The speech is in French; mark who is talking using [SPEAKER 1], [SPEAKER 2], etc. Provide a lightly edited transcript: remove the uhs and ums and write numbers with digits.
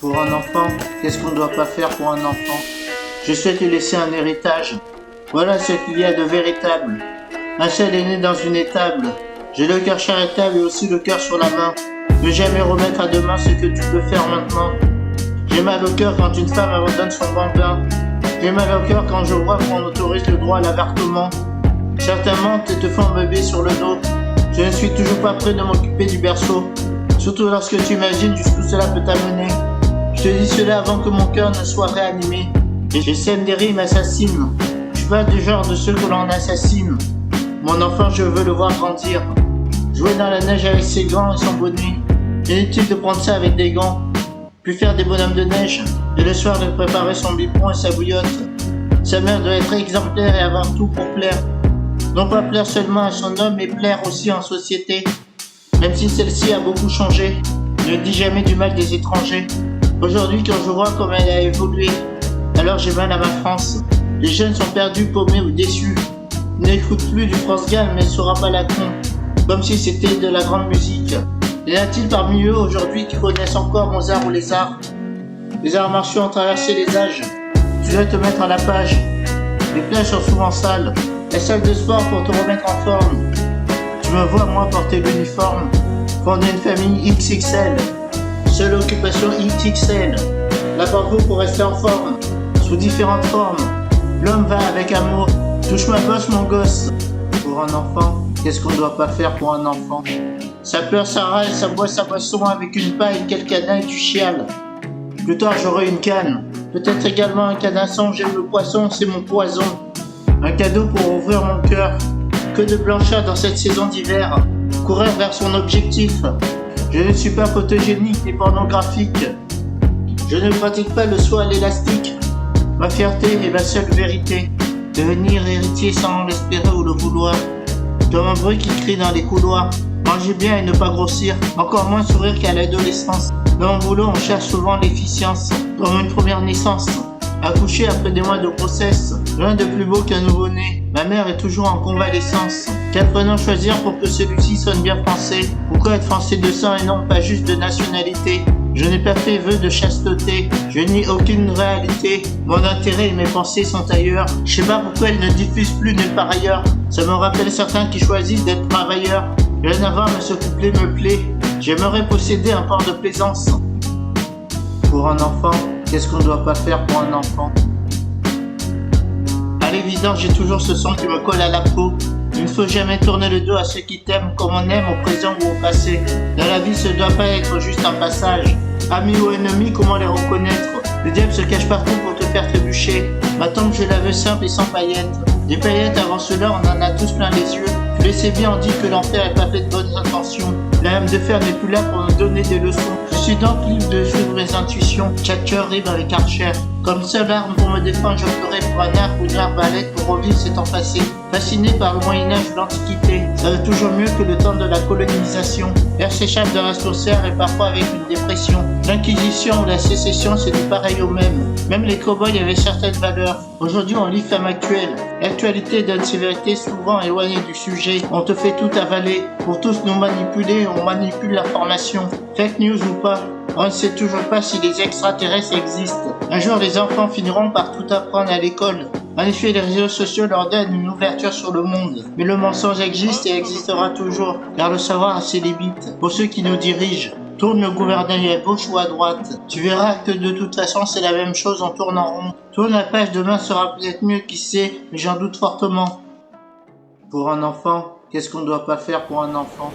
[SPEAKER 1] Pour un enfant, qu'est-ce qu'on ne doit pas faire pour un enfant? Je souhaite lui laisser un héritage. Voilà ce qu'il y a de véritable. Un seul est né dans une étable. J'ai le cœur charitable et aussi le cœur sur la main. Ne jamais remettre à demain ce que tu peux faire maintenant. J'ai mal au cœur quand une femme abandonne son bambin. J'ai mal au cœur quand je vois qu'on autorise le droit à l'avortement. Certains mentent et te font bébé sur le dos. Je ne suis toujours pas prêt de m'occuper du berceau. Surtout lorsque tu imagines jusqu'où cela peut t'amener. Je te dis cela avant que mon cœur ne soit réanimé. Et j'essaime des rimes assassines. Je suis pas du genre de ceux que l'on assassine. Mon enfant, je veux le voir grandir. Jouer dans la neige avec ses gants et son bonnet. Inutile de prendre ça avec des gants. Puis faire des bonhommes de neige. Et le soir de préparer son biberon et sa bouillotte. Sa mère doit être exemplaire et avoir tout pour plaire. Non pas plaire seulement à son homme, mais plaire aussi en société. Même si celle-ci a beaucoup changé. Ne dis jamais du mal des étrangers. Aujourd'hui, quand je vois comment elle a évolué, alors j'ai mal à ma France. Les jeunes sont perdus, paumés ou déçus. N'écoute plus du France Gall, mais ne sera pas la con. Comme si c'était de la grande musique. Y en a-t-il parmi eux aujourd'hui qui connaissent encore Mozart ou les arts? Les arts martiaux ont traversé les âges. Tu dois te mettre à la page. Les plages sont souvent sales. La salle de sport pour te remettre en forme. Tu me vois, moi, porter l'uniforme. Fonder une famille XXL. Seule occupation XXL. La parcours pour rester en forme. Sous différentes formes. L'homme va avec amour. Touche ma bosse, mon gosse. Pour un enfant, qu'est-ce qu'on ne doit pas faire pour un enfant? Ça pleure, ça râle, ça boit sa boisson avec une paille, quel canaille du chial. Plus tard, j'aurai une canne. Peut-être également un canasson, j'aime le poisson, c'est mon poison. Un cadeau pour ouvrir mon cœur. Que de blancheur dans cette saison d'hiver. Courir vers son objectif. Je ne suis pas photogénique ni pornographique. Je ne pratique pas le saut à l'élastique. Ma fierté est ma seule vérité. Devenir héritier sans l'espérer ou le vouloir. Comme un bruit qui crie dans les couloirs. Manger bien et ne pas grossir. Encore moins sourire qu'à l'adolescence. Dans mon boulot, on cherche souvent l'efficience. Comme une première naissance. Accoucher après des mois de grossesse. Rien de plus beau qu'un nouveau-né. Ma mère est toujours en convalescence. Quel prénom choisir pour que celui-ci sonne bien français? Pourquoi être français de sang et non pas juste de nationalité? Je n'ai pas fait vœu de chasteté. Je nie aucune réalité. Mon intérêt et mes pensées sont ailleurs. Je sais pas pourquoi elles ne diffusent plus nulle part ailleurs. Ça me rappelle certains qui choisissent d'être travailleurs. Rien à voir, mais ce couplet me plaît. J'aimerais posséder un port de plaisance. Pour un enfant, qu'est-ce qu'on ne doit pas faire pour un enfant? À l'évidence, j'ai toujours ce son qui me colle à la peau. Il ne faut jamais tourner le dos à ceux qui t'aiment comme on aime au présent ou au passé. Dans la vie, ce ne doit pas être juste un passage. Amis ou ennemis, comment les reconnaître? Le diable se cache partout pour te faire trébucher. Ma tombe, je la veux simple et sans paillettes. Des paillettes, avant cela, on en a tous plein les yeux. Tu le sais bien, on dit que l'enfer est pas fait de bonnes intentions. La lame de fer n'est plus là pour nous donner des leçons. Je suis donc libre de suivre mes intuitions. Chaque cœur rive avec Archer. Comme seule arme pour me défendre, je ferai pour un arc ou une arbalète pour revivre ces temps passés. Fasciné par le Moyen-Âge ou l'Antiquité, ça va toujours mieux que le temps de la colonisation. L'air s'échappe de l'atmosphère et parfois avec une dépression. L'Inquisition ou la sécession, c'est du pareil au même. Même les cow-boys avaient certaines valeurs. Aujourd'hui, on lit Femme actuelle. L'actualité donne ses vérités souvent éloignées du sujet. On te fait tout avaler. Pour tous nous manipuler, on manipule l'information. Fake news ou pas, on ne sait toujours pas si les extraterrestres existent. Un jour, les enfants finiront par tout apprendre à l'école. En effet, les réseaux sociaux leur donnent une ouverture sur le monde. Mais le mensonge existe et existera toujours, car le savoir a ses limites. Pour ceux qui nous dirigent, tourne le gouvernail à gauche ou à droite. Tu verras que de toute façon, c'est la même chose, on tourne en rond. Tourne la page, demain sera peut-être mieux, qui sait, mais j'en doute fortement. Pour un enfant, qu'est-ce qu'on ne doit pas faire pour un enfant?